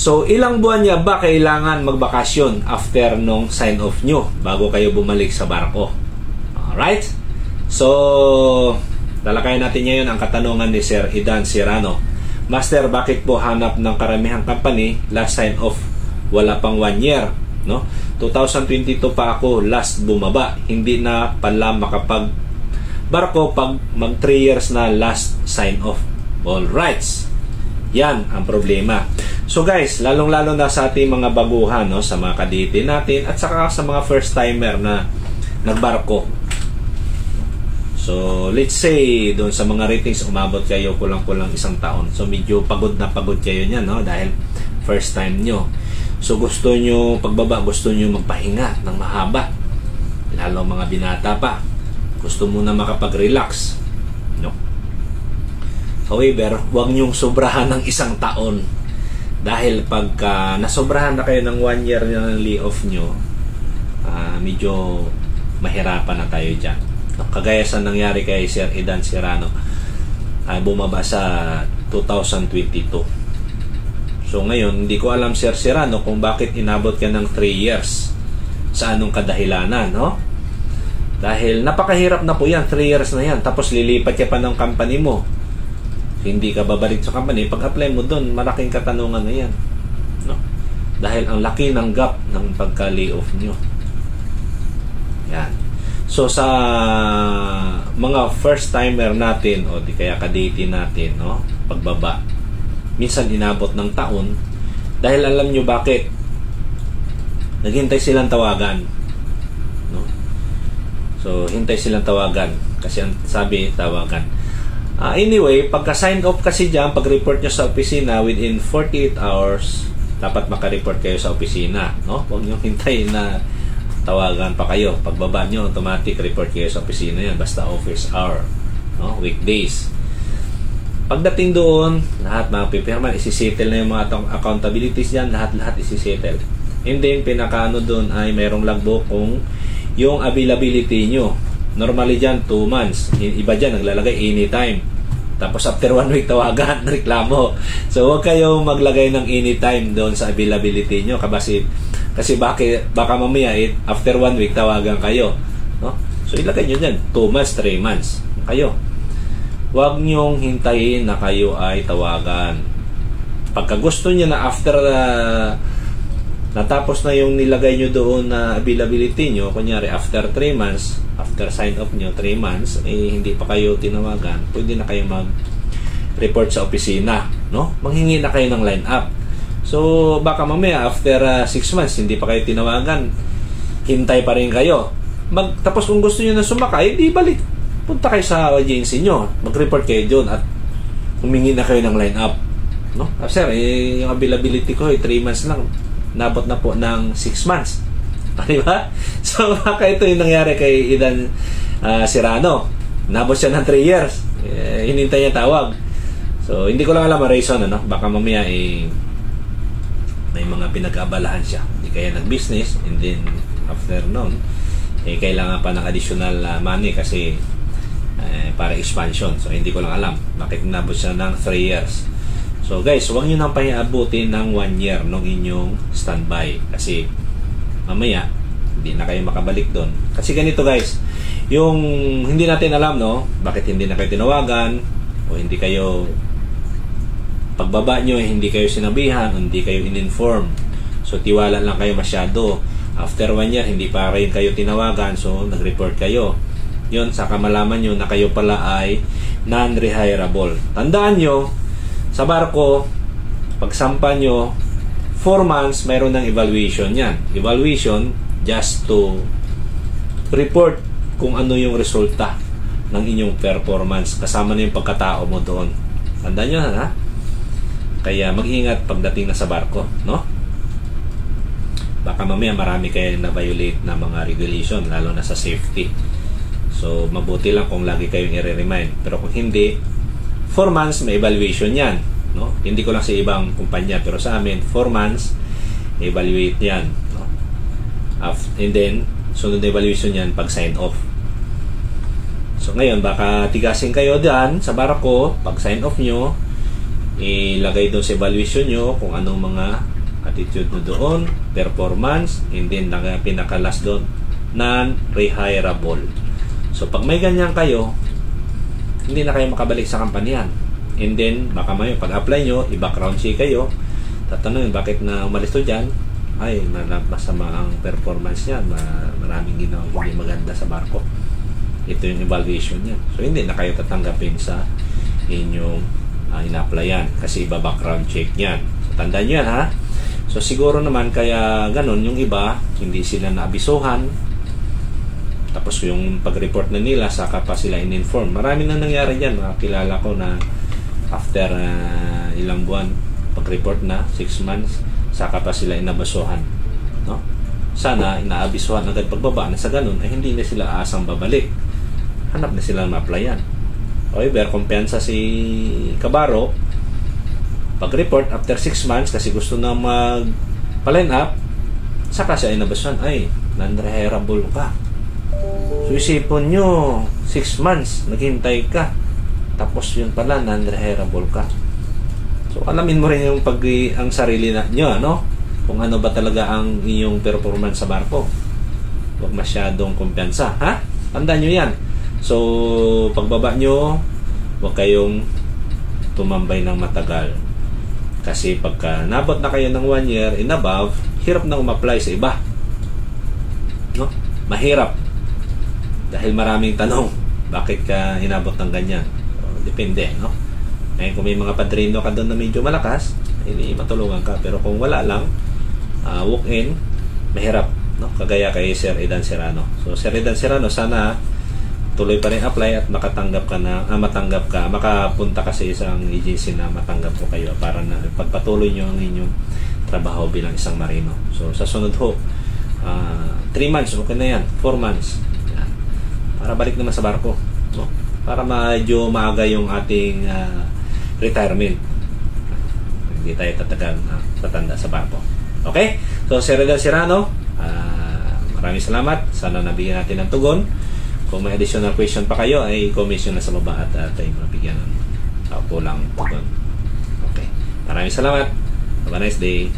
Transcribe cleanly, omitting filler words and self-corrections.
So, ilang buwan niya ba kailangan magbakasyon after nung sign-off nyo bago kayo bumalik sa barko? Alright? So, talakayan natin ngayon ang katanungan ni Sir Idan Serrano. Master, bakit po hanap ng karamihang company last sign-off? Wala pang 1 year. No? 2022 pa ako last bumaba. Hindi na pala makapag barko pag mag 3 years na last sign-off. Alright. Yan ang problema. So guys, lalong-lalo na sa ating mga baguhan, no, sa mga kaditi natin at saka sa mga first timer na nagbarko. So let's say doon sa mga ratings umabot kayo kulang-kulang 1 taon. So medyo pagod na pagod kayo niyan, no, dahil first time nyo. So gusto nyo pagbaba, gusto nyo magpahinga ng mahaba. Lalo mga binata pa. Gusto muna makapag-relax. No. However, huwag nyong sobrahan ng 1 taon. Dahil pagka nasobrahan na kayo ng 1 year ng lay-off nyo, medyo mahirapan na tayo dyan. Kagaya sa nangyari kay Sir Idan Serrano, bumaba sa 2022. So ngayon, hindi ko alam Sir Serrano kung bakit inabot ka ng 3 years. Sa anong kadahilanan, no? Dahil napakahirap na po yan, 3 years na yan. Tapos lilipat ka pa ng company mo. Hindi ka babalik sa company, pag-apply mo doon, malaking katanungan na yan. No? Dahil ang laki ng gap ng pagka-layoff nyo. Yan. So, sa mga first-timer natin, o di kaya kadate natin, no? Pagbaba, minsan inabot ng taon, dahil alam nyo bakit? Naghintay silang tawagan. No? So, hintay silang tawagan. Kasi ang sabi, tawagan. Anyway, pagka-sign off kasi dyan, pag-report nyo sa opisina, within 48 hours, dapat maka-report kayo sa opisina. No? Huwag nyo hintayin na tawagan pa kayo. Pagbaba nyo, automatic report kayo sa opisina yan. Basta office hour. No? Weekdays. Pagdating doon, lahat mapipirman, isisettle na yung mga accountabilities dyan, lahat isisettle. And then, pinakaano doon ay mayroong logbook kung yung availability nyo. Normally dyan, 2 months. Iba dyan, naglalagay anytime. Tapos after 1 week, tawagan, reklamo. So, huwag kayong maglagay ng anytime doon sa availability nyo. Kasi baka mamaya, after 1 week, tawagan kayo. No? So, ilagay nyo dyan, 2 months, 3 months. Kayo. Huwag nyong hintayin na kayo ay tawagan. Pagka gusto nyo na after natapos na yung nilagay nyo doon na availability nyo, kunyari after 3 months, after sign off nyo 3 months, hindi pa kayo tinawagan, pwede na kayo mag-report sa opisina, no? Manghingi na kayo ng line up. So baka mamaya after 6 months hindi pa kayo tinawagan, hintay pa rin kayo. Tapos kung gusto nyo na sumakay, di balik, punta kayo sa agency nyo, mag-report kayo doon at humingi na kayo ng line up, no? Sir, yung availability ko 3 months lang, nabot na po ng 6 months. Diba? So, baka ito yung nangyari kay Idan Serrano. Nabot siya ng 3 years. Hinintay niya tawag. So, hindi ko lang alam ang reason, ano? Baka mamaya may mga pinag-abalahan siya. Hindi kaya nag-business, and then after nun, kailangan pa ng additional money kasi para expansion. So, hindi ko lang alam bakit nabot siya ng 3 years. So guys, huwag nyo nang pahiabutin ng 1 year nung inyong standby. Kasi mamaya, hindi na kayo makabalik doon. Kasi ganito guys, yung hindi natin alam, no? Bakit hindi na kayo tinawagan o hindi kayo pagbaba nyo, hindi kayo sinabihan, hindi kayo in-inform. So tiwala lang kayo masyado. After 1 year, hindi pa rin kayo tinawagan. So nag-report kayo. Yun, saka malaman nyo na kayo pala ay non-rehirable. Tandaan nyo, sa barko, pagsampa nyo, 4 months, mayroon ng evaluation yan. Evaluation, just to report kung ano yung resulta ng inyong performance. Kasama na yung pagkatao mo doon. Tandaan nyo, ha? Kaya mag-ingat pagdating na sa barko, no? Baka mamaya marami kayo na-violate na mga regulation, lalo na sa safety. So, mabuti lang kung lagi kayong i-remind. Pero kung hindi, 4 months may evaluation yan, no? Hindi ko lang sa ibang kumpanya, pero sa amin 4 months evaluate yan, no? And then sunod na evaluation yan pag sign off. So ngayon baka tigasin kayo diyan sa barko, pag sign off nyo ilagay doon sa evaluation nyo kung anong mga attitude nyo doon, performance, and then pinaka-last doon, non-rehirable. So, pag may ganyan kayo, hindi na kayo makabalik sa kampanya. And then, baka may pag-apply nyo, i-background check kayo, tatanungin bakit na umalis to dyan, ay, masama ang performance niya, maraming ginawa hindi maganda sa barko. Ito yung evaluation niya. So, hindi na kayo tatanggapin sa inyong ina-applyan kasi iba background check yan. So, tandaan nyo yan, ha? So, siguro naman kaya ganun, yung iba, hindi sila naabisuhan. Tapos yung pag-report na nila, saka pa sila in-inform. Marami na nangyari dyan. Mga kilala ko na after ilang buwan, pag-report na, 6 months, saka pa sila inabasuhan. No? Sana, inaabisuhan agad pagbaba na sa ganun, ay hindi na sila asang babalik. Hanap na sila ma-applyan. However, kumpiyansa si Kabaro, pag-report after 6 months kasi gusto na mag-line up, saka siya inabasuhan, ay, non-rehirable ka. So, isipon nyo, 6 months, naghintay ka. Tapos yun pala, non-rehirable ka. So, alamin mo rin yung ang sarili nyo, ano? Kung ano ba talaga ang inyong performance sa barko. Huwag masyadong kumpiyansa, ha? Tandaan nyo yan. So, pagbaba nyo, huwag kayong tumambay ng matagal. Kasi pagka nabot na kayo ng 1 year and above, hirap na um-apply sa iba. No? Mahirap. Dahil maraming tanong, bakit ka inabot ng ganyan? So, depende, no? Ngayon, kung may mga padrino ka doon na medyo malakas, hindi matulungan ka. Pero kung wala lang, walk-in, mahirap. No? Kagaya kay Sir Edan Serrano. So, Sir Edan Serrano, sana tuloy pa rin apply at makatanggap ka na, makapunta ka sa isang agency na matanggap ko kayo para na pagpatuloy nyo ang inyong trabaho bilang isang marino. So, sa sunod ho, 3 months, okay na yan, 4 months. Yan. Para balik naman sa barko. No? Para medyo maaga yung ating retirement. Hindi tayo tatanda sa barko. Okay? So, Sir Edan Serrano, maraming salamat. Sana nabigyan natin ng tugon. Kung may additional question pa kayo, ay comment nyo na sa baba at tayo mabigyan ng kulang tugon. Okay. Maraming salamat. Have a nice day.